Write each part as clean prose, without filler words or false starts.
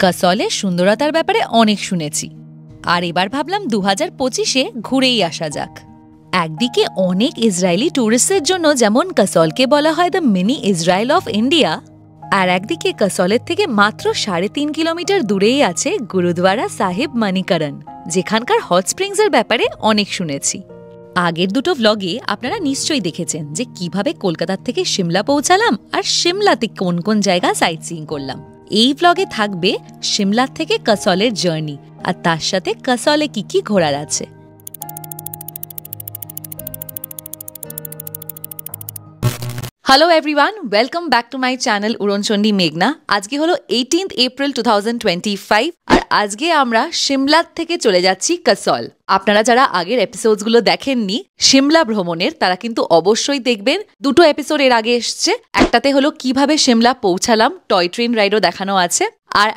কাসলের সুন্দরতার ব্যাপারে অনেক শুনেছি, আর এবার ভাবলাম 2025-এ ঘুরেই আসা যাক। একদিকে অনেক ইসরায়েলি ট্যুরিস্টদের জন্য যেমন কাসলকে বলা হয় the mini Israel of India, আর একদিকে কাসলের থেকে মাত্র 3.5 কিলোমিটার দূরেই আছে গুরুদ্বারা সাহিব মানিকরণ, যেখানকার হট স্প্রিংসের ব্যাপারে অনেক শুনেছি। আগের দুটো ভ্লগে আপনারা নিশ্চয়ই দেখেছেন যে কিভাবে কলকাতা থেকে সিমলা পৌঁছালাম আর সিমলাতে কোন কোন জায়গা সাইট সিইং করলাম। এই ভ্লগে থাকবে সিমলা থেকে কাসলের জার্নি, আর তার সাথে কাসলে কি কি ঘোরার আছে। Hello everyone, welcome back to my channel Uronchondi মেঘনা। আজকে হলো 18 এপ্রিল 2025, আর আজকে আমরা সিমলা থেকে চলে যাচ্ছি কাসল। আপনারা যারা আগের এপিসোডসগুলো দেখেননি সিমলা ভ্রমণের, তারা কিন্তু অবশ্যই দেখবেন। দুটো এপিসোড এর আগে এসছে, একটাতে হলো কিভাবে সিমলা পৌঁছালাম, টয় ট্রেন রাইডও দেখানো আছে,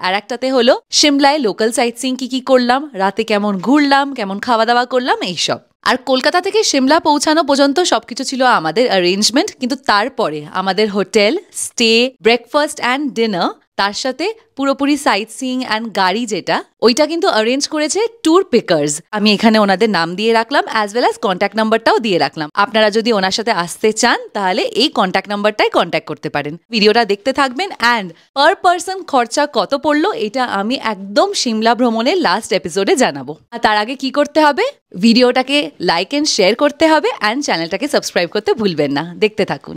আর একটাতে হলো সিমলায় লোকাল সাইট সিইং কি করলাম, রাতে কেমন ঘুরলাম, কেমন খাওয়া দাওয়া করলাম, এইসব। আর কলকাতা থেকে সিমলা পৌঁছানো পর্যন্ত সবকিছু ছিল আমাদের অ্যারেঞ্জমেন্ট, কিন্তু তারপরে আমাদের hotel stay, breakfast and dinner, তার সাথে পুরোপুরি সাইট সিইং অ্যান্ড গাড়ি যেটা, ওইটা কিন্তু অ্যারেঞ্জ করেছে ট্যুর পিকার্স। আমি এখানে ওনাদের নাম দিয়ে রাখলাম, অ্যাজ ওয়েল অ্যাজ কন্ট্যাক্ট নাম্বারটাও দিয়ে রাখলাম। আপনারা যদি ওনার সাথে আসতে চান তাহলে এই কন্ট্যাক্ট নাম্বারটাই কন্ট্যাক্ট করতে পারেন। ভিডিওটা দেখতে থাকবেন। অ্যান্ড পার পার্সন খরচা কত পড়লো এটা আমি একদম সিমলা ভ্রমণের লাস্ট এপিসোডে জানাবো। আর তার আগে কি করতে হবে, ভিডিওটাকে লাইক অ্যান্ড শেয়ার করতে হবে, অ্যান্ড চ্যানেলটাকে সাবস্ক্রাইব করতে ভুলবেন না। দেখতে থাকুন।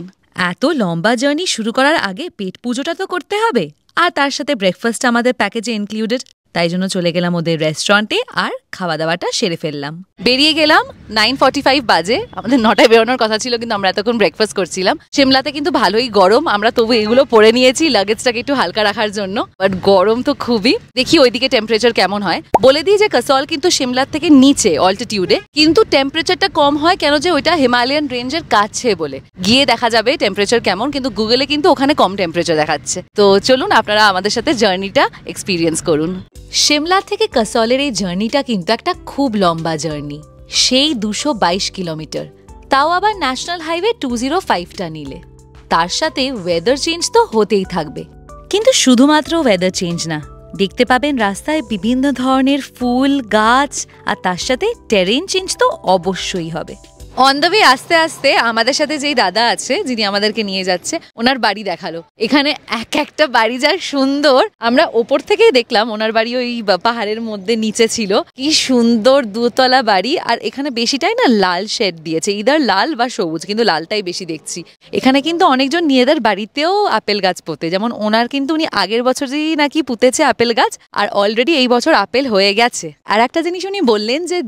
এত লম্বা জার্নি শুরু করার আগে পেট পুজোটা তো করতে হবে, আর তার সাথে ব্রেকফাস্ট আমাদের প্যাকেজে ইনক্লুডেড। তাই জন্য চলে গেলাম ওদের রেস্টুরেন্টে আর খাওয়া দাওয়াটা সেরে ফেললাম। বেরিয়ে গেলাম 9:45 বাজে। আমাদের 9টায় বেরোনোর কথা ছিল, কিন্তু আমরা এতক্ষণ ব্রেকফাস্ট করছিলাম। সিমলাতে কিন্তু ভালোই গরম, আমরা তবু এগুলো পরে নিয়েছি লাগেজটাকে একটু হালকা রাখার জন্য, বাট গরম তো খুবই। দেখি ওইদিকে টেম্পারেচার কেমন হয়। বলে দিই যে কাসল কিন্তু সিমলার থেকে নিচে অল্টিটিউডে, কিন্তু টেম্পারেচারটা কম হয় কেন, যে ওইটা হিমালয়ান রেঞ্জের কাছে বলে। গিয়ে দেখা যাবে টেম্পারেচার কেমন, কিন্তু গুগলে কিন্তু ওখানে কম টেম্পারেচার দেখাচ্ছে। তো চলুন আপনারা আমাদের সাথে জার্নিটা এক্সপিরিয়েন্স করুন। সিমলা থেকে কাসলের এই জার্নিটা কিন্তু একটা খুব লম্বা জার্নি, সেই 222 কিলোমিটার, তাও আবার ন্যাশনাল হাইওয়ে 205টা নিলে। তার সাথে ওয়েদার চেঞ্জ তো হতেই থাকবে, কিন্তু শুধুমাত্র ওয়েদার চেঞ্জ না, দেখতে পাবেন রাস্তায় বিভিন্ন ধরনের ফুল গাছ, আর তার সাথে টেরেন চেঞ্জ তো অবশ্যই হবে। অন দ্য ওয়ে আস্তে আস্তে আমাদের সাথে যেই দাদা আছে যিনি আমাদেরকে নিয়ে যাচ্ছে, ওনার বাড়ি দেখালো। এখানে এক একটা বাড়ি যা সুন্দর, আমরা ওপর থেকেই দেখলাম। ওনার বাড়ি ওই পাহাড়ের মধ্যে নিচে ছিল, কি সুন্দর দুতলা বাড়ি। আর এখানে বেশিটাই না লাল শেড দিয়েছে, ইদার লাল বা সবুজ, কিন্তু লালটাই বেশি দেখছি। এখানে কিন্তু অনেকজন নিজেদের বাড়িতেও আপেল গাছ পোতে, যেমন ওনার কিন্তু উনি আগের বছরই নাকি পুঁতেছে আপেল গাছ, আর অলরেডি এই বছর আপেল হয়ে গেছে। আর একটা জিনিস উনি বললেন যে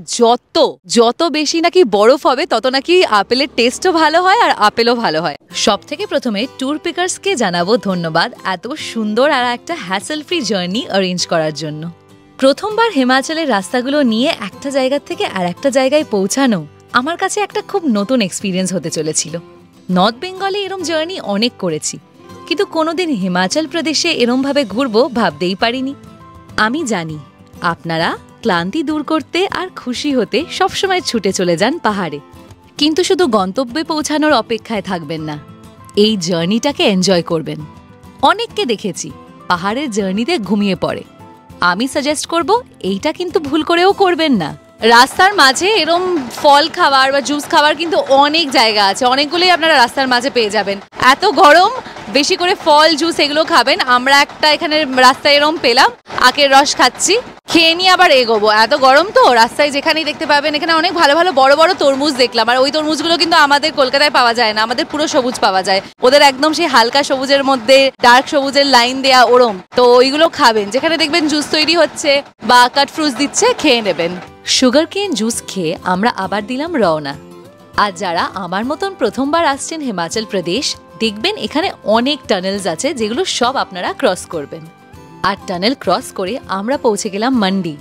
যত বেশি নাকি বরফ হবে তত নাকি আপেলের টেস্টও ভালো হয় আর আপেলও ভালো হয়। সব থেকে প্রথমে ট্যুর পিকার্সকে জানাবো ধন্যবাদ এত সুন্দর আর একটা হ্যাসেল ফ্রি জার্নি অ্যারেঞ্জ করার জন্য। প্রথমবার হিমাচলের রাস্তাগুলো নিয়ে একটা জায়গা থেকে আর একটা জায়গায় পৌঁছানো আমার কাছে একটা খুব নতুন এক্সপিরিয়েন্স হতে চলেছিল। নর্থ বেঙ্গলে এরম জার্নি অনেক করেছি, কিন্তু কোনোদিন হিমাচল প্রদেশে এরমভাবে ঘুরবো ভাবতেই পারিনি। আমি জানি আপনারা ক্লান্তি দূর করতে আর খুশি হতে সবসময় ছুটে চলে যান পাহাড়ে, কিন্তু শুধু গন্তব্যে পৌঁছানোর অপেক্ষায় থাকবেন না, এই জার্নিটাকে এনজয় করবেন। অনেককে দেখেছি পাহাড়ের জার্নিতে ঘুমিয়ে পড়ে। আমি সাজেস্ট করব এইটা কিন্তু ভুল করেও করবেন না। রাস্তার মাঝে এরম ফল খাবার বা জুস খাবার কিন্তু অনেক জায়গা আছে, অনেকগুলোই আপনারা রাস্তার মাঝে পেয়ে যাবেন। এত গরম, বেশি করে ফল জুস এগুলো খাবেন। আমরা একটা এখানে রাস্তায় এরম পেলাম, আখের রস খাচ্ছি, খেয়ে নিয়ে আবার এগোবো। এত গরম তো, রাস্তায় যেখানেই দেখতে পাবেন। এখানে অনেক ভালো ভালো বড় বড় তরমুজ দেখলাম, আর ওই তরমুজগুলো কিন্তু আমাদের কলকাতায় পাওয়া যায় না, আমাদের পুরো সবুজ পাওয়া যায়। ওদের একদম সেই হালকা সবুজের মধ্যে ডার্ক সবুজের লাইন দেয়া ওরম। তো ওইগুলো খাবেন, যেখানে দেখবেন জুস তৈরি হচ্ছে বা কাট ফ্রুটস দিচ্ছে, খেয়ে নেবেন। সুগার কেন জুস খেয়ে আমরা আবার দিলাম রওনা। আর যারা আমার মতন প্রথমবার আসছেন হিমাচল প্রদেশ, দেখবেন এখানে অনেক টানেলস আছে যেগুলো সব আপনারা ক্রস করবেন। আর টানেল ক্রস করে আমরা পৌঁছে গেলাম মান্ডি।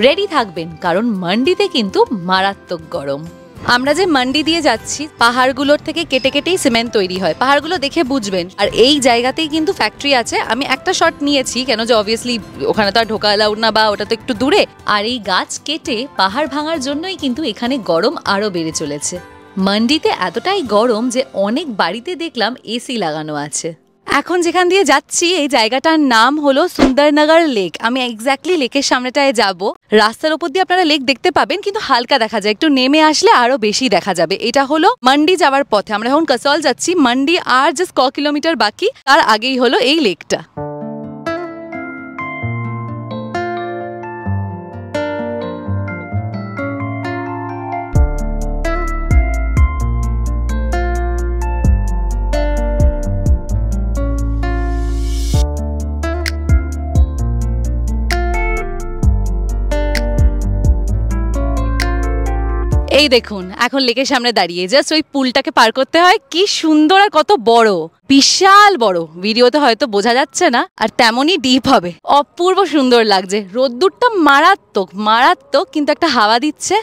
রেডি থাকবেন, কারণ মান্ডিতে কিন্তু মারাত্মক গরম। আমরা যে মান্ডি দিয়ে যাচ্ছি, পাহাড়গুলোর থেকে কেটে কেটেই সিমেন্ট তৈরি হয়, পাহাড়গুলো দেখে বুঝবেন। আর এই জায়গাতেই কিন্তু ফ্যাক্টরি আছে। আমি একটা শট নিয়েছি, কেন যে অবভিয়াসলি ওখানে তো আর ঢোকা অ্যালাউড না, বা ওটা তো একটু দূরে। আর এই গাছ কেটে পাহাড় ভাঙার জন্যই কিন্তু এখানে গরম আরো বেড়ে চলেছে। মান্ডিতে এতটাই গরম যে অনেক বাড়িতে দেখলাম এসি লাগানো আছে। এখন যেখান দিয়ে যাচ্ছি এই জায়গাটার নাম হলো সুন্দরনগর লেক। আমি এক্স্যাক্টলি লেকের সামনেটায় যাব। রাস্তার উপর দিয়ে আপনারা লেক দেখতে পাবেন, কিন্তু হালকা দেখা যায়, একটু নেমে আসলে আরো বেশি দেখা যাবে। এটা হলো মান্ডি যাওয়ার পথে। আমরা এখন কাসল যাচ্ছি। মান্ডি আর জাস্ট কিলোমিটার বাকি, তার আগেই হলো এই লেকটা। এই দেখুন এখন লেকের সামনে দাঁড়িয়ে, জাস্ট ওই পুলটাকে পার করতে হয়। কি সুন্দর আর কত বড়, বিশাল বড়। ভিডিওতে হয়তো বোঝা যাচ্ছে না, আর তেমনই ডিপ হবে। অপূর্ব সুন্দর লাগছে। রোদ্দুরটা মারাত্মক মারাত্মক, কিন্তু একটা হাওয়া দিচ্ছে।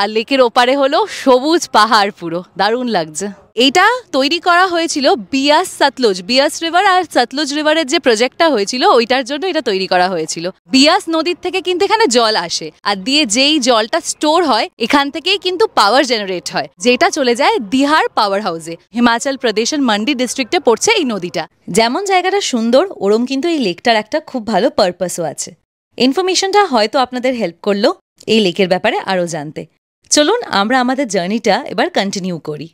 আর লেকের ওপারে হলো সবুজ পাহাড়, পুরো দারুণ লাগছে। এইটা তৈরি করা হয়েছিল বিয়াস রিভার আর সতলুজ রিভারের যে প্রজেক্টটা হয়েছিল ওইটার জন্য এটা তৈরি করা হয়েছিল। বিয়াস নদীর থেকে কিন্তু এখানে জল আসে, আর দিয়ে যেই জলটা স্টোর হয় এখান থেকেই কিন্তু পাওয়ার জেনারেট হয়, যেটা চলে যায় দিহার পাওয়ার হাউসে। হিমাচল প্রদেশের মান্ডি ডিস্ট্রিক্টে পড়ছে এই নদীটা। যেমন জায়গাটা সুন্দর, ওরম কিন্তু এই লেকটার একটা খুব ভালো পারপাসও আছে। ইনফরমেশনটা হয়তো আপনাদের হেল্প করলো এই লেকের ব্যাপারে আরো জানতে। চলুন আমরা আমাদের জার্নিটা এবার কন্টিনিউ করি।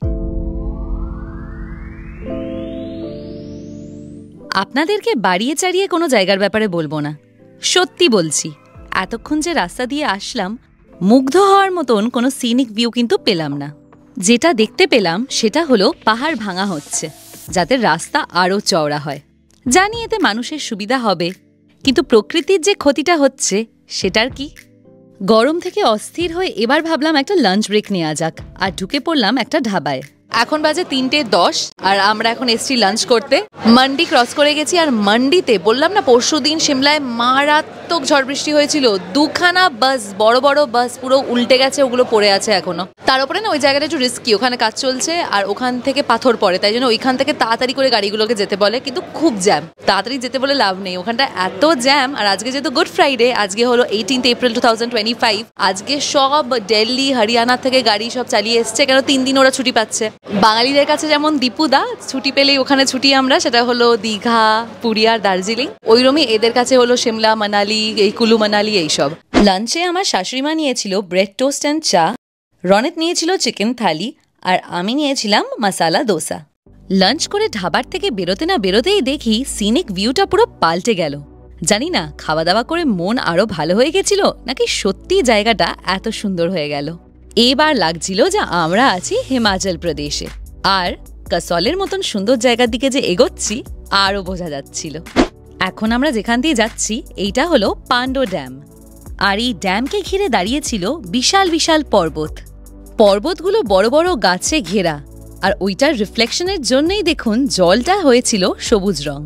আপনাদেরকে বাড়িয়ে চাড়িয়ে কোনো জায়গার ব্যাপারে বলবো না, সত্যি বলছি। এতক্ষণ যে রাস্তা দিয়ে আসলাম, মুগ্ধ হওয়ার মতন কোনো সিনিক ভিউ কিন্তু পেলাম না। যেটা দেখতে পেলাম সেটা হলো পাহাড় ভাঙা হচ্ছে, যাতে রাস্তা আরও চওড়া হয়। জানি এতে মানুষের সুবিধা হবে, কিন্তু প্রকৃতির যে ক্ষতিটা হচ্ছে সেটার কি? গরম থেকে অস্থির হয়ে এবার ভাবলাম একটা লাঞ্চ ব্রেক নেওয়া যাক, আর ঢুকে পড়লাম একটা ঢাবায়। এখন বাজে 3:10 আর আমরা এখন এসছি লাঞ্চ করতে। মান্ডি ক্রস করে গেছি, আর মান্ডিতে বললাম না পরশুদিন সিমলায় মারাত্মক ঝড় বৃষ্টি হয়েছিল। দুখানা বাস, বড় বড় বাস পুরো উল্টে গেছে, ওগুলো পড়ে আছে এখনো। তার উপরে না ওই জায়গাটা একটু রিস্কি, ওখানে কাজ চলছে আর ওখান থেকে পাথর পড়ে, তাই জন্য ওইখান থেকে তাড়াতাড়ি করে গাড়িগুলোকে যেতে বলে, কিন্তু খুব জ্যাম। তাড়াতাড়ি যেতে বলে লাভ নেই, ওখানটা এত জ্যাম। আর আজকে যেহেতু গুড ফ্রাইডে, আজকে হলো 18 এপ্রিল 2025, আজকে সব দিল্লি হরিয়ানা থেকে গাড়ি সব চালিয়ে এসছে, কেন 3 দিন ওরা ছুটি পাচ্ছে। বাঙালিদের কাছে যেমন দীপুদা ছুটি পেলেই ওখানে ছুটি আমরা, সেটা হলো দীঘা, পুরী আর দার্জিলিং। ওইরকমই এদের কাছে হলো সিমলা, মানালি, এই কুলু মানালি এইসব। লাঞ্চে আমার শাশুড়িমা নিয়েছিল ব্রেড টোস্ট অ্যান্ড চা, রনেত নিয়েছিল চিকেন থালি, আর আমি নিয়েছিলাম মশালা দোসা। লাঞ্চ করে ঢাবার থেকে বেরোতে না বেরোতেই দেখি সিনিক ভিউটা পুরো পাল্টে গেল। জানি না খাওয়া দাওয়া করে মন আরো ভালো হয়ে গেছিল, নাকি সত্যি জায়গাটা এত সুন্দর হয়ে গেল। এবার লাগছিল যে আমরা আছি হিমাচল প্রদেশে, আর কাসলের মতন সুন্দর জায়গার দিকে যে এগোচ্ছি আরও বোঝা যাচ্ছিল। এখন আমরা যেখান দিয়ে যাচ্ছি এইটা হলো পান্ডো ড্যাম, আর এই ড্যামকে ঘিরে দাঁড়িয়েছিল বিশাল বিশাল পর্বত। পর্বতগুলো বড় বড় গাছে ঘেরা, আর ওইটার রিফ্লেকশনের জন্যই দেখুন জলটা হয়েছিল সবুজ রং।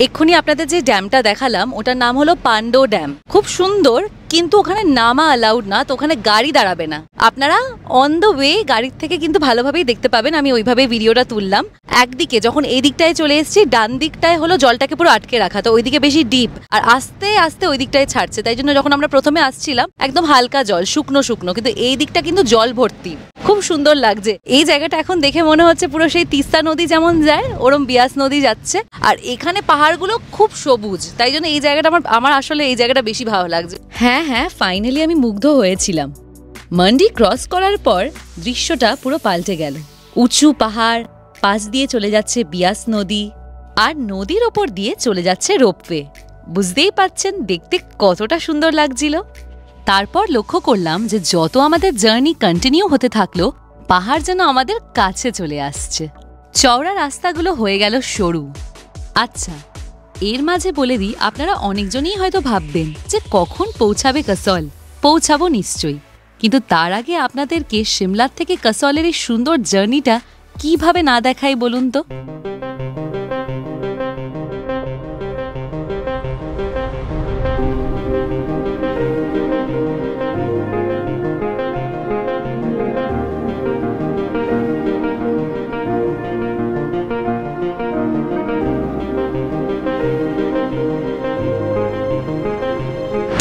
এক্ষুনি আপনাদের যে ড্যামটা দেখালাম ওটার নাম হলো পান্ডো ড্যাম। খুব সুন্দর, কিন্তু ওখানে নামা অ্যালাউড না, তো ওখানে গাড়ি দাঁড়াবে না। আপনারা অন দ্য ওয়ে গাড়ির থেকে কিন্তু ভালোভাবেই দেখতে পাবেন। আমি ওইভাবে ভিডিওটা তুললাম। একদিকে যখন এই দিকটায় চলে এসেছি, ডান দিকটায় হলো জলটাকে পুরো আটকে রাখা, তো ওইদিকে বেশি ডিপ, আর আস্তে আস্তে ওই দিকটায় ছাড়ছে। তাই জন্য যখন আমরা প্রথমে আসছিলাম একদম হালকা জল, শুকনো শুকনো, কিন্তু এই দিকটা কিন্তু জল ভর্তি। খুব সুন্দর লাগছে এই জায়গাটা। এখন দেখে মনে হচ্ছে পুরো সেই তিস্তা নদী যেমন যায় ওরম বিয়াস নদী যাচ্ছে, আর এখানে পাহাড়গুলো খুব সবুজ। তাই জন্য এই জায়গাটা আমার আসলে এই জায়গাটা বেশি ভালো লাগছে। হ্যাঁ, ফাইনালি আমি মুগ্ধ হয়েছিলাম। মান্ডি ক্রস করার পর দৃশ্যটা পুরো পাল্টে গেল। উঁচু পাহাড়, পাশ দিয়ে চলে যাচ্ছে বিয়াস নদী, আর নদীর ওপর দিয়ে চলে যাচ্ছে রোপওয়ে। বুঝতেই পারছেন দেখতে কতটা সুন্দর লাগছিল। তারপর লক্ষ্য করলাম যে যত আমাদের জার্নি কন্টিনিউ হতে থাকলো, পাহাড় যেন আমাদের কাছে চলে আসছে। চওড়া রাস্তাগুলো হয়ে গেল সরু। আচ্ছা, এর মাঝে বলে দিই, আপনারা অনেকজনই হয়তো ভাববেন যে কখন পৌঁছাবে কাসল। পৌঁছাবো নিশ্চয়ই, কিন্তু তার আগে আপনাদেরকে সিমলার থেকে কাসলের এই সুন্দর জার্নিটা কিভাবে না দেখাই বলুন তো।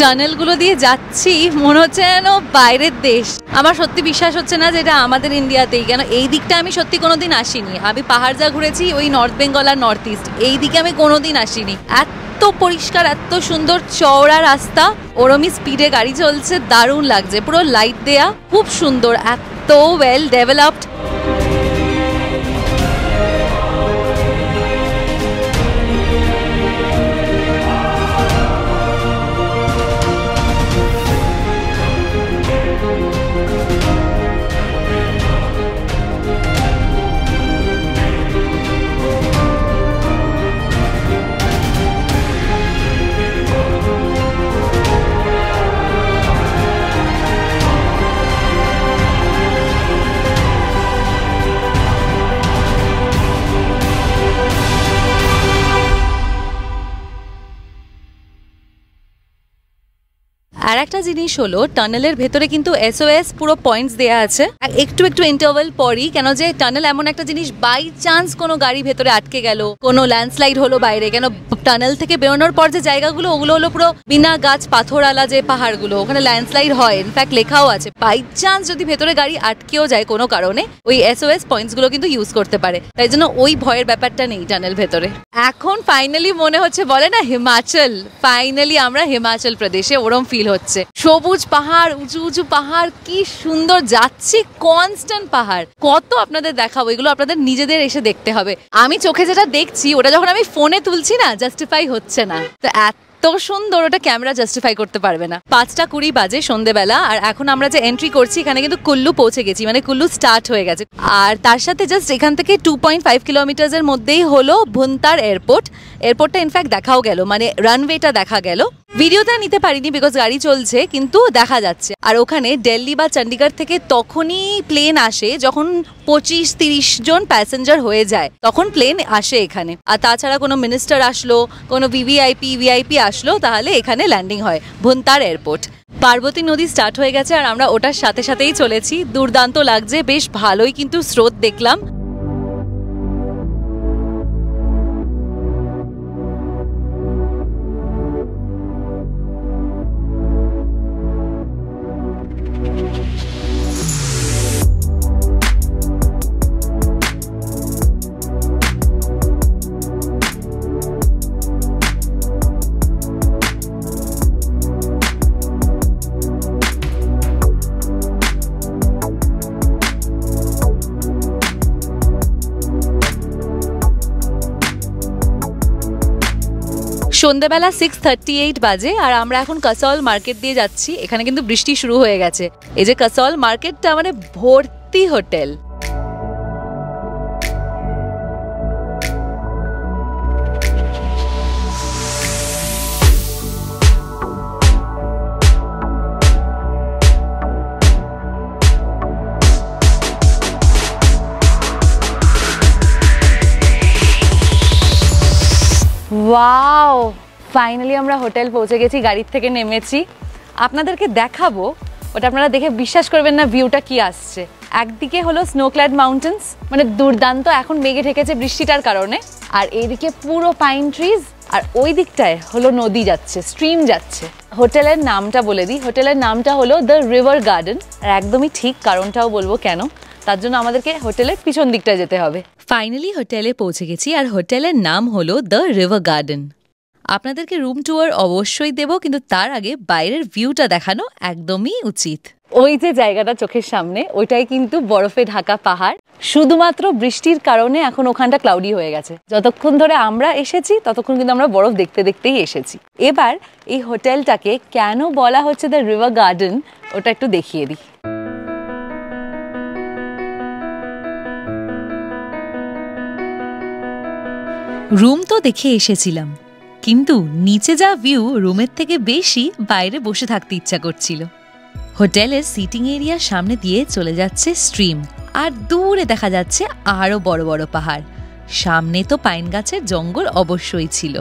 টানেলগুলো দিয়ে যাচ্ছি মনে হচ্ছে যেন বাইরের দেশ। আমার সত্যি বিশ্বাস হচ্ছে না যে এটা আমাদের ইন্ডিয়াতেই, কেন এই দিকটা আমি সত্যি কোনোদিন আসিনি। আমি পাহাড় যা ঘুরেছি ওই নর্থ বেঙ্গল আর নর্থ ইস্ট, এই দিকে আমি কোনোদিন আসিনি। এত পরিষ্কার, এত সুন্দর চওড়া রাস্তা, ওরমই স্পিডে গাড়ি চলছে, দারুণ লাগছে। পুরো লাইট দেয়া, খুব সুন্দর, এত ওয়েল ডেভেলপড। আর একটা জিনিস হলো, টানেলের ভেতরে কিন্তু SOS পুরো পয়েন্টস দেয়া আছে একটু একটু ইন্টারভাল পরই, কেন যে টানেল এমন একটা জিনিস, বাই চান্স কোনো গাড়ি ভেতরে আটকে গেল, কোনো ল্যান্ডস্লাইড হলো বাইরে, কেন টানেল থেকে বেরোনোর পর যে জায়গাগুলো ওগুলো হলো পুরো বিনা গাছ পাথরওয়ালা যে পাহাড়গুলো, ওখানে ল্যান্ডস্লাইড হয়, ইনফ্যাক্ট লেখাও আছে বাই চান্স যদি ভেতরে গাড়ি আটকেও যায় কোনো কারণে, ওই SOS পয়েন্টসগুলো কিন্তু ইউজ করতে পারে। তাই জন্য ওই ভয়ের ব্যাপারটা নেই টানেল ভেতরে। এখন ফাইনালি মনে হচ্ছে, বলে না হিমাচল, ফাইনালি আমরা হিমাচল প্রদেশে, ওরম ফিল হচ্ছে। সবুজ পাহাড়, উঁচু উঁচু পাহাড়, কি সুন্দর যাচ্ছি, কনস্ট্যান্ট পাহাড়। কত আপনাদের দেখাবো, এগুলো আপনাদের নিজেদের এসে দেখতে হবে। আমি চোখে যেটা দেখছি ওটা যখন আমি ফোনে তুলছি না, জাস্টিফাই হচ্ছে না। তো এত সুন্দর, ওটা ক্যামেরা জাস্টিফাই করতে পারবে না। 5:20 বাজে সন্ধ্যেবেলা, আর এখন আমরা যে এন্ট্রি করছি এখানে কিন্তু কুল্লু পৌঁছে গেছি, মানে কুল্লু স্টার্ট হয়ে গেছে। আর তার সাথে জাস্ট এখান থেকে 2.5 কিলোমিটার্সের মধ্যেই হলো ভুন্তার এয়ারপোর্ট। এয়ারপোর্টটা ইনফ্যাক্ট দেখাও গেল, মানে রানওয়েটা দেখা গেল। ভিডিওটা নিতে পারিনি বিকজ গাড়ি চলছে, কিন্তু দেখা যাচ্ছে। আর ওখানে দিল্লি বা চণ্ডীগড় থেকে তখনই প্লেন আসে যখন 25-30 জন প্যাসেঞ্জার হয়ে যায়, তখন প্লেন আসে এখানে। আর তাছাড়া কোনো মিনিস্টার আসলো, কোনো ভিভিআইপি আসলো, তাহলে এখানে ল্যান্ডিং হয় ভুন্তার এয়ারপোর্ট। পার্বতী নদী স্টার্ট হয়ে গেছে আর আমরা ওটার সাথে সাথেই চলেছি। দুর্দান্ত লাগছে, বেশ ভালোই কিন্তু স্রোত দেখলাম। সন্ধ্যেবেলা 6:38 বাজে আর আমরা এখন কাসল মার্কেট দিয়ে যাচ্ছি। এখানে কিন্তু বৃষ্টি শুরু হয়ে গেছে। এই যে কাসল মার্কেটটা মানে ভর্তি হোটেল। ওয়াও, ফাইনালি আমরা হোটেল পৌঁছে গেছি, গাড়ির থেকে নেমেছি। আপনাদেরকে দেখাবো, ওটা আপনারা দেখে বিশ্বাস করবেন না ভিউটা কি আসছে। একদিকে হলো স্নোক্ল্যাড মাউন্টেন্স, মানে দুর্দান্ত, এখন মেঘে ঢেকেছে বৃষ্টিটার কারণে। আর এইদিকে পুরো পাইন ট্রিজ, আর ওই দিকটায় হলো নদী যাচ্ছে, স্ট্রিম যাচ্ছে। হোটেলের নামটা বলে দিই, হোটেলের নামটা হলো দ্য রিভার গার্ডেন। আর একদমই ঠিক, কারণটাও বলবো কেন। তার জন্য আমাদেরকে হোটেলের পিছন দিকটায় যেতে হবে। ফাইনালি হোটেলে পৌঁছে গেছি, আর হোটেলের নাম হলো দ্য রিভার গার্ডেন। আপনাদেরকে রুম ট্যুর অবশ্যই দেব, কিন্তু তার আগে বাইরের ভিউটা দেখানো একদমই উচিত। ওই যে জায়গাটা চোখের সামনে, ওইটাই কিন্তু বরফে ঢাকা পাহাড়। শুধুমাত্র বৃষ্টির কারণে এখন ওখানটা ক্লাউডি হয়ে গেছে। যতক্ষণ ধরে আমরা এসেছি ততক্ষণ কিন্তু আমরা বরফ দেখতে দেখতেই এসেছি। এবার এই হোটেলটাকে কেন বলা হচ্ছে দ্য রিভার গার্ডেন, ওটা একটু দেখিয়ে দিই। রুম তো দেখে এসেছিলাম, কিন্তু নিচে যা ভিউ, রুমের থেকে বেশি বাইরে বসে থাকতে ইচ্ছা করছিল। হোটেলের সিটিং এরিয়ার সামনে দিয়ে চলে যাচ্ছে স্ট্রিম, আর দূরে দেখা যাচ্ছে আরো বড় বড় পাহাড়। সামনে তো পাইন গাছের জঙ্গল অবশ্যই ছিল।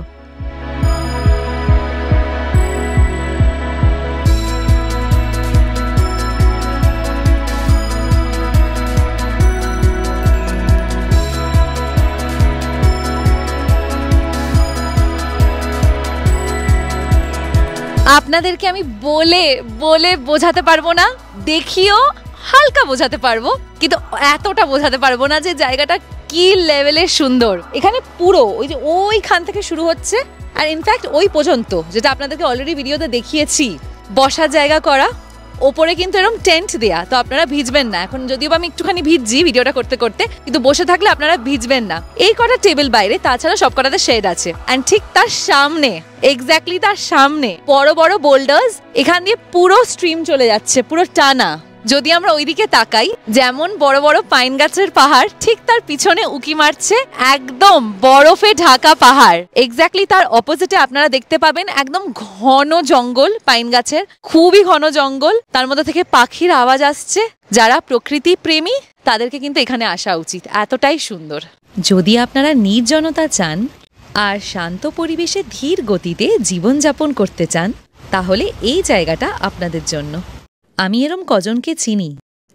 আপনাদেরকে আমি বলে বলে বোঝাতে পারবো না, দেখিও হালকা বোঝাতে পারবো, কিন্তু এতটা বোঝাতে পারবো না যে জায়গাটা কি লেভেলের সুন্দর। এখানে পুরো ওই যে ওইখান থেকে শুরু হচ্ছে, আর ইনফ্যাক্ট ওই পর্যন্ত, যেটা আপনাদেরকে অলরেডি ভিডিওতে দেখিয়েছি, বসার জায়গা করা, ওপরে কিন্তু এরকম টেন্ট দেয়া, তো আপনারা ভিজবেন না। এখন যদিও আমি একটুখানি ভিজছি ভিডিওটা করতে করতে, কিন্তু বসে থাকলে আপনারা ভিজবেন না। এই কটা টেবিল বাইরে, তাছাড়া সব কটাতে শেড আছে। অ্যান্ড ঠিক তার সামনে, এক্স্যাক্টলি তার সামনে বড় বড় বোল্ডার্স, এখান দিয়ে পুরো স্ট্রিম চলে যাচ্ছে, পুরো টানা। যদি আমরা ওইদিকে তাকাই, যেমন বড় বড় পাইন গাছের পাহাড়, ঠিক তার পিছনে উকি মারছে একদম বরফে ঢাকা পাহাড়। এক্স্যাক্টলি তার অপোজিটে আপনারা দেখতে পাবেন একদম ঘন জঙ্গল, পাইন গাছের খুবই ঘন জঙ্গল, তার মধ্যে থেকে পাখির আওয়াজ আসছে। যারা প্রকৃতি প্রেমী তাদেরকে কিন্তু এখানে আসা উচিত, এতটাই সুন্দর। যদি আপনারা নির্জনতা চান আর শান্ত পরিবেশে ধীর গতিতে জীবনযাপন করতে চান, তাহলে এই জায়গাটা আপনাদের জন্য। আমি এরম কজনকে চিনি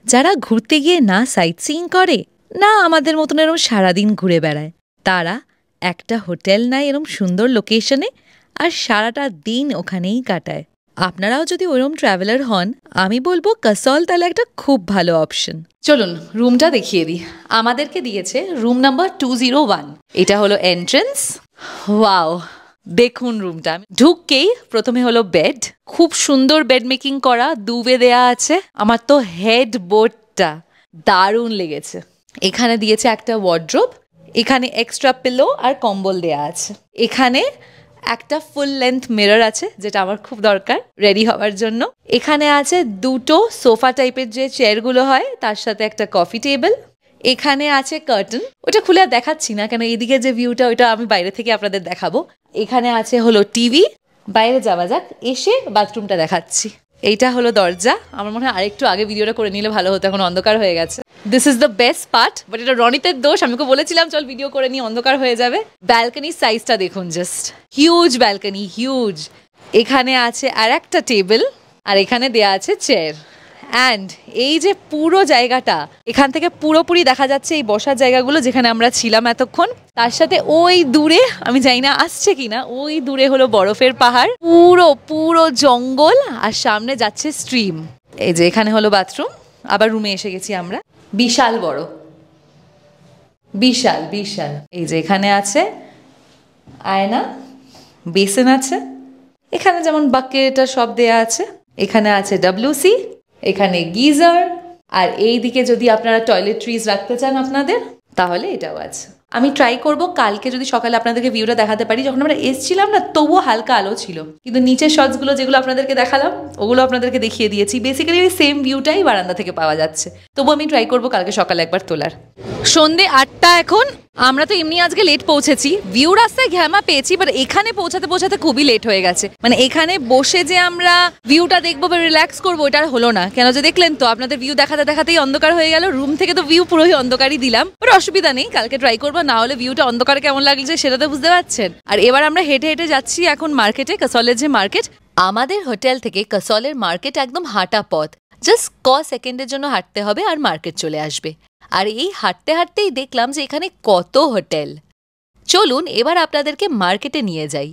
যারা ঘুরতে গিয়ে না সাইট সিইং করে, না আমাদের মতন এরম সারাদিন ঘুরে বেড়ায়। তারা একটা হোটেল নেয় এরম সুন্দর লোকেশনে আর সারাটা দিন ওখানেই কাটায়। আপনারাও যদি ওরম ট্রাভেলার হন, আমি বলবো কাসল তাহলে একটা খুব ভালো অপশন। চলুন রুমটা দেখিয়ে দিই। আমাদেরকে দিয়েছে রুম নাম্বার 201। এটা হলো এন্ট্রেন্স। ওয়াও, দেখুন রুমটা। ঢুককেই প্রথমে হলো বেড, খুব সুন্দর বেড মেকিং করা, দুবে দেয়া আছে। আমার তো হেড বোর্ডটা দারুণ লেগেছে। এখানে দিয়েছে একটা ওয়ার্ড্রোব, এখানে এক্সট্রা পিলো আর কম্বল দেয়া আছে। এখানে একটা ফুল লেন্থ মিরর আছে, যেটা আমার খুব দরকার রেডি হওয়ার জন্য। এখানে আছে দুটো সোফা টাইপের যে চেয়ারগুলো হয়, তার সাথে একটা কফি টেবিল। এখানে আছে কার্টেন, ওটা খুলে আর দেখাচ্ছি না, কেন এইদিকে যে ভিউটা ওইটা আমি বাইরে থেকে আপনাদের দেখাবো। এখানে আছে হলো টিভি। বাইরে যাওয়া যাক, এসে বাথরুমটা দেখাচ্ছি। এইটা হলো দরজা। আমার মনে হয় আরেকটু আগে ভিডিওটা করে নিলে ভালো হতো, এখন অন্ধকার হয়ে গেছে। This is the best part, but এটা রনিতের দোষ। আমি ওকে বলেছিলাম চল ভিডিও করে নিয়ে, অন্ধকার হয়ে যাবে। ব্যালকনির সাইজটা দেখুন, জাস্ট হিউজ ব্যালকনি, হিউজ। এখানে আছে আর একটা টেবিল, আর এখানে দেয়া আছে চেয়ার। অ্যান্ড এই যে পুরো জায়গাটা, এখান থেকে পুরোপুরি দেখা যাচ্ছে এই বসার জায়গাগুলো যেখানে আমরা ছিলাম এতক্ষণ। তার সাথে ওই দূরে, আমি জানি না আসছে কিনা, ওই দূরে হলো বরফের পাহাড়, পুরো পুরো জঙ্গল, আর সামনে যাচ্ছে স্ট্রিম। এই যে এখানে হলো বাথরুম। আবার রুমে এসে গেছি আমরা। বিশাল বড়, বিশাল বিশাল। এই যে এখানে আছে আয়না, বেসিন আছে, এখানে যেমন বাকেট সব দেয়া আছে। এখানে আছে WC, এখানে গিজার, আর এই দিকে যদি আপনারা টয়লেট্রিজ রাখতে চান আপনাদের, তাহলে এটাও আছে। আমি ট্রাই করব কালকে যদি সকালে আপনাদেরকে ভিউটা দেখাতে পারি। যখন আমরা এসছিলাম না, তবুও হালকা আলো ছিল, কিন্তু নিচের শটসগুলো যেগুলো আপনাদেরকে দেখালাম, ওগুলো আপনাদেরকে দেখিয়ে দিয়েছি। বেসিক্যালি ওই সেম ভিউটাই বারান্দা থেকে পাওয়া যাচ্ছে। তবু আমি ট্রাই করব কালকে সকালে একবার তোলার। সন্ধে 8টা এখন। আমরা তো এমনি আজকে লেট পৌঁছেছি, ভিউ রাস্তায় ঘ্যামা পেয়েছি, বাট এখানে পৌঁছাতে পৌঁছাতে খুবই লেট হয়ে গেছে। মানে এখানে বসে যে আমরা ভিউটা দেখবো বা রিল্যাক্স করবো, এটা আর হলো না। কেন যে দেখলেন তো, আপনাদের ভিউ দেখাতে দেখাতেই অন্ধকার হয়ে গেল। রুম থেকে তো ভিউ পুরোই অন্ধকারই দিলাম, বাট অসুবিধা নেই, কালকে ট্রাই করবো। না হলে ভিউটা অন্ধকারে কেমন লাগছে সেটা তো বুঝতে পারছেন। আর এবার আমরা হেঁটে হেঁটে যাচ্ছি এখন মার্কেটে, কাসলের যে মার্কেট। আমাদের হোটেল থেকে কাসলের মার্কেট একদম হাঁটা পথ, জাস্ট সেকেন্ডের জন্য হাঁটতে হবে আর মার্কেট চলে আসবে। আর এই হাঁটতে হাঁটতেই দেখলাম যে এখানে কত হোটেল। চলুন এবার আপনাদেরকে মার্কেটে নিয়ে যাই।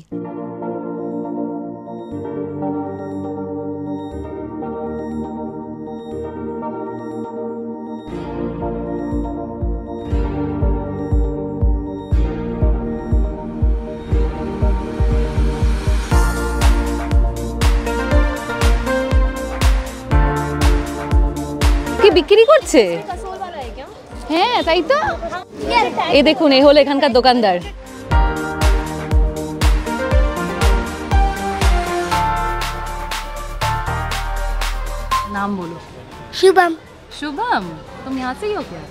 কি বিক্রি করছে? হ্যাঁ তাই তো। এই দেখুন, এই হলো এখানকার দোকানদার। नाम बोलो। शुभम। शुभम, तुम यहाँ से ही हो क्या?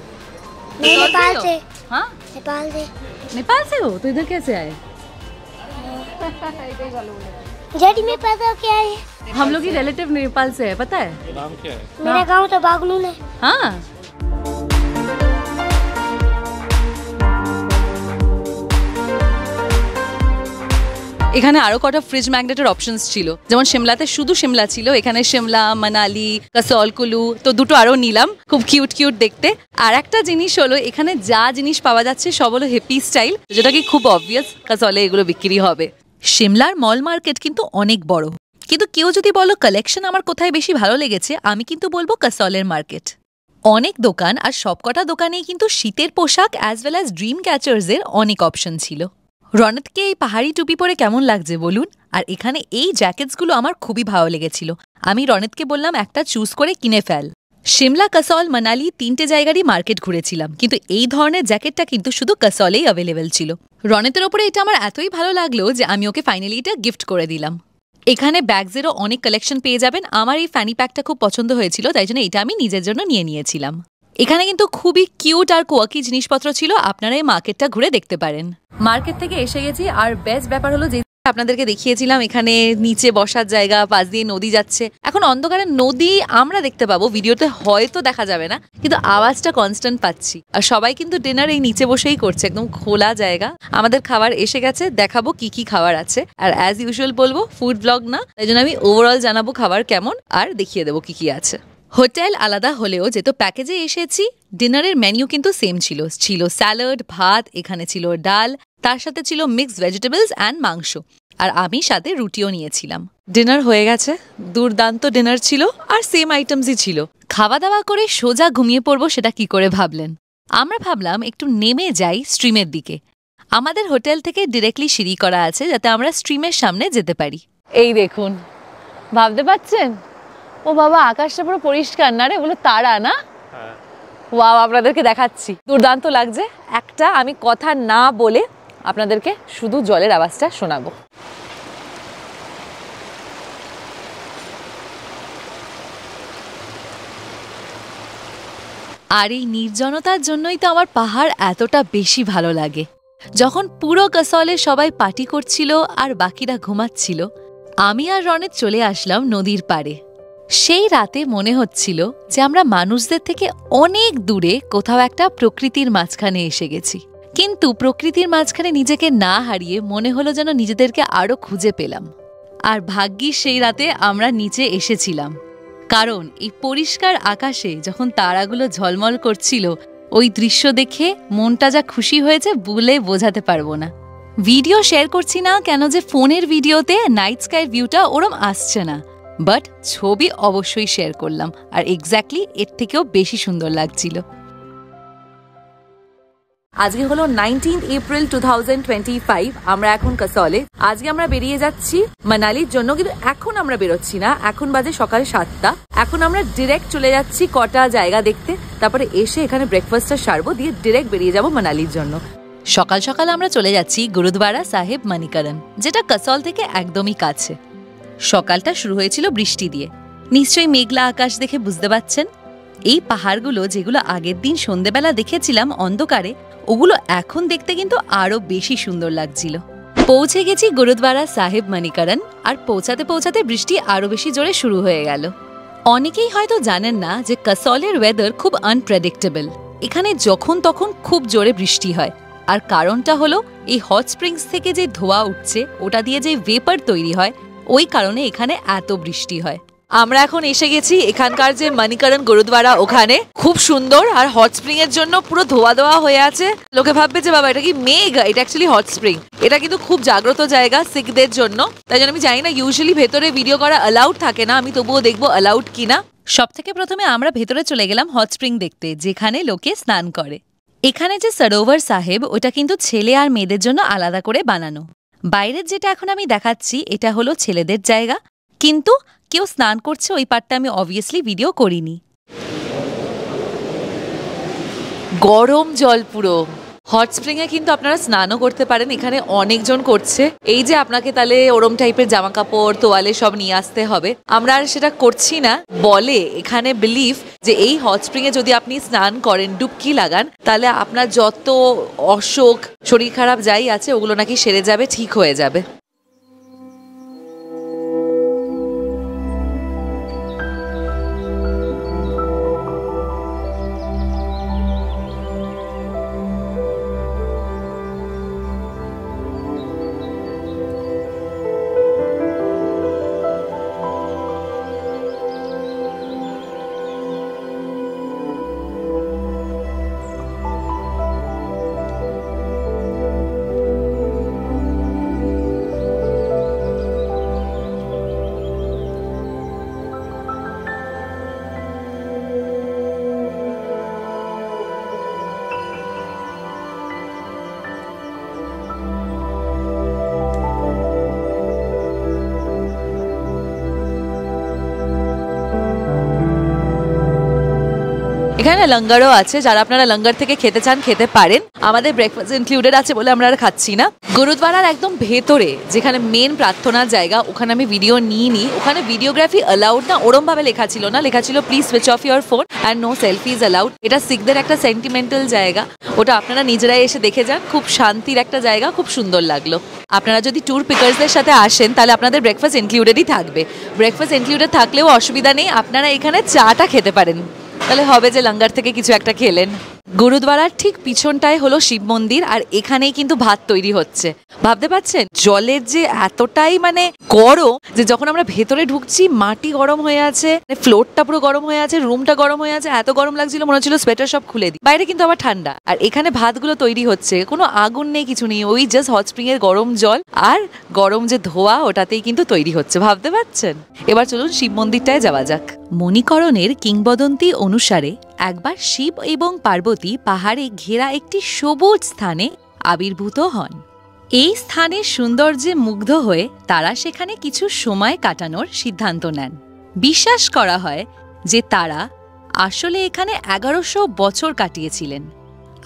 मैं नेपाल से। हाँ, नेपाल से। नेपाल से हो तो इधर कैसे आए? डैडी में पता क्या है? हम लोग की रिलेटिव नेपाल से है, पता है? नाम क्या है? मेरा गांव तो बागलून है। हाँ, এখানে আরো কটা ফ্রিজ ম্যাগনেটের অপশনস ছিল। যেমন সিমলাতে শুধু সিমলা ছিল, এখানে সিমলা, মানালি, কাসল, কুলু, তো দুটো আরো নিলাম, খুব কিউট কিউট দেখতে। আর একটা জিনিস হলো, এখানে যা জিনিস পাওয়া যাচ্ছে সব হলো হেপি স্টাইল, যেটা কি খুব অবভিয়াস কাসলে এগুলো বিক্রি হবে। সিমলার মল মার্কেট কিন্তু অনেক বড়, কিন্তু কেউ যদি বলো কালেকশন আমার কোথায় বেশি ভালো লেগেছে, আমি কিন্তু বলবো কাসলের মার্কেট। অনেক দোকান আর সবকটা দোকানেই কিন্তু শীতের পোশাক অ্যাজ ওয়েল অ্যাজ ড্রিম ক্যাচার্সের অনেক অপশন ছিল। রনতকে এই পাহাড়ি টুপি পরে কেমন লাগছে বলুন? আর এখানে এই জ্যাকেটসগুলো আমার খুবই ভালো লেগেছিল। আমি রনতকে বললাম একটা চুজ করে কিনে ফেল। শিমলা, কাসল, মানালি 3টে জায়গারই মার্কেট ঘুরেছিলাম, কিন্তু এই ধরনের জ্যাকেটটা কিন্তু শুধু কাসলেই অ্যাভেলেবেল ছিল। রনতের ওপরে এটা আমার এতই ভালো লাগলো যে আমি ওকে ফাইনালি এটা গিফট করে দিলাম। এখানে ব্যাগসেরও অনেক কালেকশন পেয়ে যাবেন। আমার এই ফ্যানি প্যাকটা খুব পছন্দ হয়েছিল, তাই জন্য এটা আমি নিজের জন্য নিয়েছিলাম। এখানে কিন্তু খুবই কিউট আর কোয়াকি জিনিসপত্র ছিল, আপনারা এই মার্কেটটা ঘুরে দেখতে পারেন। মার্কেট থেকে এসে গেছি, আর বেস্ট ব্যাপার হলো যে আপনাদেরকে দেখিয়েছিলাম এখানে নিচে বসার জায়গা, পাশ দিয়ে নদী যাচ্ছে। এখন অন্ধকারে নদী আমরা দেখতে পাবো, ভিডিওতে হয়তো দেখা যাবে না, কিন্তু আওয়াজটা কনস্ট্যান্ট পাচ্ছি। আর সবাই কিন্তু ডিনার এই নিচে বসেই করছে, একদম খোলা জায়গা। আমাদের খাবার এসে গেছে, দেখাবো কি কি খাবার আছে। আর অ্যাজ ইউজুয়াল বলবো ফুড ব্লগ না, তাই জন্য আমি ওভারঅল জানাবো খাবার কেমন, আর দেখিয়ে দেবো কি কি আছে। হোটেল আলাদা হলেও যেহেতু প্যাকেজে এসেছি, ডিনারের মেনু কিন্তু সেম ছিল। ছিল স্যালাড, ভাত, এখানে ছিল ডাল, তার সাথে ছিল মিক্সড ভেজিটেবলস অ্যান্ড মাংস, আর আমি সাথে রুটিও নিয়েছিলাম। ডিনার হয়ে গেছে, দুর্দান্ত ডিনার ছিল, আর সেম আইটেমসই ছিল। খাওয়া দাওয়া করে সোজা ঘুমিয়ে পড়বো, সেটা কি করে ভাবলেন? আমরা ভাবলাম একটু নেমে যাই স্ট্রিমের দিকে। আমাদের হোটেল থেকে ডিরেক্টলি সিঁড়ি করা আছে যাতে আমরা স্ট্রিমের সামনে যেতে পারি। এই দেখুন, ভাবতে পারছেন? ও বাবা, আকাশটা পুরো পরিষ্কার না রে, ওগুলো তারা না? ওয়াও, আপনাদেরকে দেখাচ্ছি, দুর্দান্ত লাগছে। একটা আমি কথা না বলে আপনাদেরকে শুধু জলের আওয়াজটা শোনাবো। আর এই নির্জনতার জন্যই তো আমার পাহাড় এতটা বেশি ভালো লাগে। যখন পুরো কাসলে সবাই পার্টি করছিল আর বাকিরা ঘুমাচ্ছিল, আমি আর রনেত চলে আসলাম নদীর পাড়ে। সেই রাতে মনে হচ্ছিল যে আমরা মানুষদের থেকে অনেক দূরে কোথাও একটা প্রকৃতির মাঝখানে এসে গেছি। কিন্তু প্রকৃতির মাঝখানে নিজেকে না হারিয়ে মনে হলো যেন নিজেদেরকে আরো খুঁজে পেলাম। আর ভাগ্যিস সেই রাতে আমরা নিচে এসেছিলাম, কারণ এই পরিষ্কার আকাশে যখন তারাগুলো ঝলমল করছিল, ওই দৃশ্য দেখে মনটা যা খুশি হয়েছে বলে বোঝাতে পারবো না। ভিডিও শেয়ার করছি না কেন যে ফোনের ভিডিওতে নাইট স্কাই ভিউটা ওরম আসছে না, বাট ছবি অবশ্যই শেয়ার করলাম, আর এক্স্যাক্টলি এর থেকেও বেশি সুন্দর লাগছিল। আজকে হলো 19 এপ্রিল 2025। আমরা এখন কাসলে। আজকে আমরা বেরিয়ে যাচ্ছি মানালির জন্য, কিন্তু এখন আমরা বেরোচ্ছি না, এখন বাজে সকাল 7টা। এখন আমরা ডিরেক্ট চলে যাচ্ছি কটা জায়গা দেখতে, তারপরে এসে এখানে ব্রেকফাস্টটা সারবো, দিয়ে ডিরেক্ট বেরিয়ে যাব মানালির জন্য। সকাল সকাল আমরা চলে যাচ্ছি গুরুদ্বারা সাহেব মণিকরণ, যেটা কাসল থেকে একদমই কাছে। সকালটা শুরু হয়েছিল বৃষ্টি দিয়ে, নিশ্চয়ই মেঘলা আকাশ দেখে বুঝতে পারছেন। এই পাহাড়গুলো যেগুলো আগের দিন সন্ধ্যেবেলা দেখেছিলাম অন্ধকারে, ওগুলো এখন দেখতে কিন্তু আরো বেশি সুন্দর লাগছিল। পৌঁছে গেছি গুরুদ্বারা সাহেব মণিকরণ, আর পৌঁছাতে পৌঁছাতে বৃষ্টি আরো বেশি জোরে শুরু হয়ে গেল। অনেকেই হয়তো জানেন না যে কাসলের ওয়েদার খুব আনপ্রেডিক্টেবল। এখানে যখন তখন খুব জোরে বৃষ্টি হয়, আর কারণটা হলো এই হট স্প্রিংস থেকে যে ধোঁয়া উঠছে, ওটা দিয়ে যে ভেপার তৈরি হয়, ওই কারণে এখানে এত বৃষ্টি হয়। আমরা এখন এসে গেছি এখানকার যে মণিকরণ গুরুদ্বারা, ওখানে খুব সুন্দর, আর হট স্প্রিং এর জন্য পুরো ধোয়া ধোয়া হয়ে আছে। লোকে ভাববে যে বাবা এটা কি মেঘ, এটা অ্যাকচুয়ালি হট স্প্রিং। এটা কিন্তু খুব জাগ্রত জায়গা শিখদের জন্য, তাই জন্য আমি জানি না, ইউজুয়ালি ভেতরে ভিডিও করা অ্যালাউড থাকে না, আমি তবুও দেখবো অ্যালাউড কিনা। সব থেকে প্রথমে আমরা ভেতরে চলে গেলাম হট স্প্রিং দেখতে, যেখানে লোকে স্নান করে। এখানে যে সরোবর সাহেব, ওটা কিন্তু ছেলে আর মেয়েদের জন্য আলাদা করে বানানো। বাইরের যেটা এখন আমি দেখাচ্ছি, এটা হলো ছেলেদের জায়গা, কিন্তু কেউ স্নান করছে ওই পার্টটা আমি অবভিয়াসলি ভিডিও করিনি। গরম জল পুরো। হট স্প্রিং এ কিন্তু আপনারা স্নানও করতে পারেন, এখানে অনেকজন করছে। এই যে আপনাকে তাহলে ওরম টাইপের জামা কাপড়, তোয়ালে সব নিয়ে আসতে হবে, আমরা আর সেটা করছি না। বলে এখানে বিলিভ যে এই হট স্প্রিং এ যদি আপনি স্নান করেন, ডুবকি লাগান, তাহলে আপনার যত অসুখ, শরীর খারাপ যাই আছে, ওগুলো নাকি সেরে যাবে, ঠিক হয়ে যাবে। এখানে লঙ্গারও আছে, যারা আপনারা লঙ্গার থেকে খেতে চান খেতে পারেন। আমাদের ব্রেকফাস্ট ইনক্লুডেড আছে বলে আমরা আর খাচ্ছি না। গুরুদ্বারার একদম ভেতরে যেখানে মেন প্রার্থনার জায়গা, ওখানে আমি ভিডিও নিইনি। ওখানে ভিডিওগ্রাফি অ্যালাউড না, ওরম ভাবে লেখা ছিল না, লেখা ছিল please switch off your phone and no selfies allowed. এটা শিখদের একটা সেন্টিমেন্টাল জায়গা, ওটা আপনারা নিজেরাই এসে দেখে যান। খুব শান্তির একটা জায়গা, খুব সুন্দর লাগলো। আপনারা যদি ট্যুর পিকার্সদের সাথে আসেন তাহলে আপনাদের ব্রেকফাস্ট ইনক্লুডেডই থাকবে। ব্রেকফাস্ট ইনক্লুডেড থাকলেও অসুবিধা নেই, আপনারা এখানে চাটা খেতে পারেন, তাহলে হবে যে লঙ্গার থেকে কিছু একটা খেলেন। গুরুদ্বারার ঠিক পিছনটায় হলো শিব মন্দির, আর এখানেই কিন্তু ভাত তৈরি হচ্ছে। ভাবতে পারছেন জলের যে এতটাই মানে গরম, যে যখন আমরা ভেতরে ঢুকছি মাটি গরম হয়ে আছে, ফ্লোরটা পুরো গরম হয়ে আছে, রুমটা গরম হয়ে আছে, এত গরম লাগছিল মনে হচ্ছিল সোয়েটার সব খুলে দিই। বাইরে কিন্তু আবার ঠান্ডা, আর এখানে ভাতগুলো তৈরি হচ্ছে, কোনো আগুন নেই, কিছু নেই, ওই জাস্ট হট স্প্রিং এর গরম জল আর গরম যে ধোয়া ওটাতেই কিন্তু তৈরি হচ্ছে। ভাবতে পারছেন? এবার চলুন শিব মন্দিরটায় যাওয়া যাক। মণিকরণের কিংবদন্তি অনুসারে একবার শিব এবং পার্বতী পাহাড়ে ঘেরা একটি সবুজ স্থানে আবির্ভূত হন। এই স্থানের সৌন্দর্যে মুগ্ধ হয়ে তারা সেখানে কিছু সময় কাটানোর সিদ্ধান্ত নেন। বিশ্বাস করা হয় যে তারা আসলে এখানে 1100 বছর কাটিয়েছিলেন,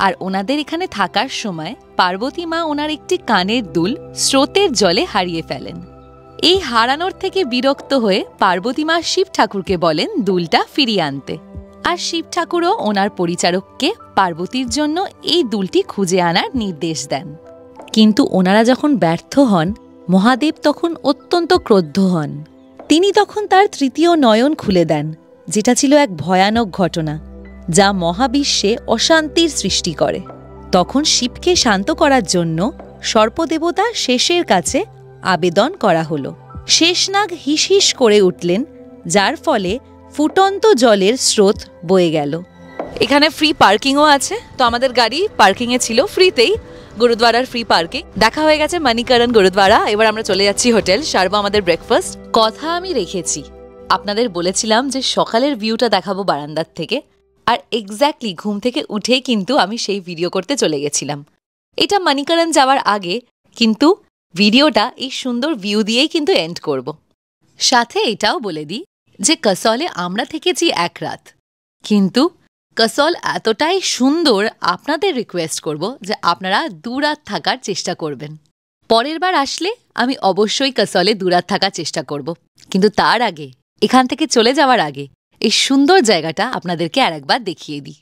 আর ওনাদের এখানে থাকার সময় পার্বতী মা ওনার একটি কানের দুল স্রোতের জলে হারিয়ে ফেলেন। এই হারানোর থেকে বিরক্ত হয়ে পার্বতী মা শিব ঠাকুরকে বলেন দুলটা ফিরিয়ে আনতে, আর শিব ঠাকুরও ওনার পরিচারককে পার্বতীর জন্য এই দুলটি খুঁজে আনার নির্দেশ দেন। কিন্তু ওনারা যখন ব্যর্থ হন, মহাদেব তখন অত্যন্ত ক্রুদ্ধ হন। তিনি তখন তার তৃতীয় নয়ন খুলে দেন, যেটা ছিল এক ভয়ানক ঘটনা যা মহাবিশ্বে অশান্তির সৃষ্টি করে। তখন শিবকে শান্ত করার জন্য সর্পদেবতা শেষের কাছে আবেদন করা হলো। শেষনাগ হিস হিস করে উঠলেন, যার ফলে ফুটন্ত জলের স্রোত বয়ে গেল। এখানে ফ্রি পার্কিংও আছে, তো আমাদের গাড়ি পার্কিং এ ছিল ফ্রিতেই, গুরুদ্বারার ফ্রি পার্কিং। দেখা হয়ে গেছে মণিকরণ গুরুদ্বারা, এবার আমরা চলে যাচ্ছি হোটেল, সারবো আমাদের ব্রেকফাস্ট। কথা আমি রেখেছি, আপনাদের বলেছিলাম যে সকালের ভিউটা দেখাবো বারান্দার থেকে, আর এক্স্যাক্টলি ঘুম থেকে উঠেই কিন্তু আমি সেই ভিডিও করতে চলে গেছিলাম। এটা মণিকরণ যাওয়ার আগে, কিন্তু ভিডিওটা এই সুন্দর ভিউ দিয়েই কিন্তু এন্ড করব। সাথে এটাও বলে দিই যে কসলে আমরা থেকেছি এক রাত, কিন্তু কসল এতটাই সুন্দর, আপনাদের রিকোয়েস্ট করব যে আপনারা 2 রাত থাকার চেষ্টা করবেন। পরের বার আসলে আমি অবশ্যই কসলে 2 রাত থাকার চেষ্টা করব, কিন্তু তার আগে এখান থেকে চলে যাওয়ার আগে এই সুন্দর জায়গাটা আপনাদেরকে আরেকবার দেখিয়ে দিই।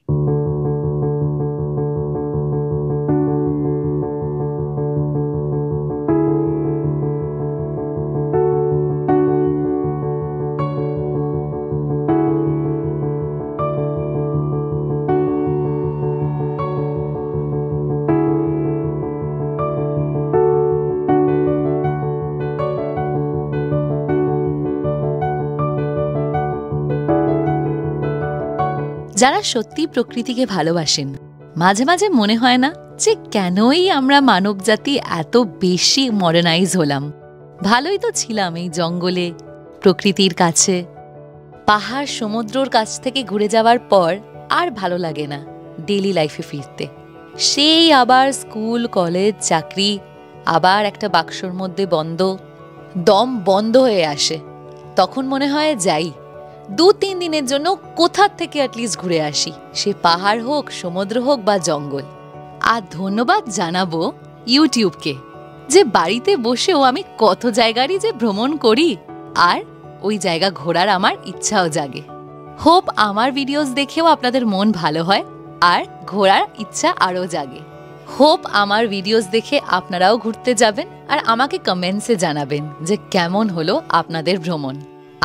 যারা সত্যি প্রকৃতিকে ভালোবাসেন, মাঝে মাঝে মনে হয় না যে কেনই আমরা মানবজাতি এত বেশি মডার্নাইজ হলাম। ভালোই তো ছিলাম এই জঙ্গলে, প্রকৃতির কাছে। পাহাড় সমুদ্রর কাছ থেকে ঘুরে যাওয়ার পর আর ভালো লাগে না ডেইলি লাইফে ফিরতে। সেই আবার স্কুল, কলেজ, চাকরি, আবার একটা বাক্সর মধ্যে বন্ধ, দম বন্ধ হয়ে আসে। তখন মনে হয় যাই 2-3 দিনের জন্য কোথার থেকে অ্যাটলিস্ট ঘুরে আসি, সে পাহাড় হোক, সমুদ্র হোক বা জঙ্গল। আর ধন্যবাদ জানাবো ইউটিউবকে, যে বাড়িতে বসেও আমি কত জায়গারই যে ভ্রমণ করি, আর ওই জায়গা ঘোরার আমার ইচ্ছাও জাগে। হোপ আমার ভিডিওস দেখেও আপনাদের মন ভালো হয় আর ঘোরার ইচ্ছা আরও জাগে। হোপ আমার ভিডিওস দেখে আপনারাও ঘুরতে যাবেন আর আমাকে কমেন্টসে জানাবেন যে কেমন হলো আপনাদের ভ্রমণ।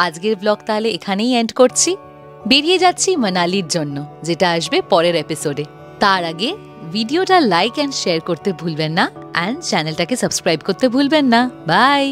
আজকের ব্লগ তাহলে এখানেই এন্ড করছি। বেরিয়ে যাচ্ছি মানালির জন্য, যেটা আসবে পরের এপিসোডে। তার আগে ভিডিওটা লাইক অ্যান্ড শেয়ার করতে ভুলবেন না, অ্যান্ড চ্যানেলটাকে সাবস্ক্রাইব করতে ভুলবেন না। বাই।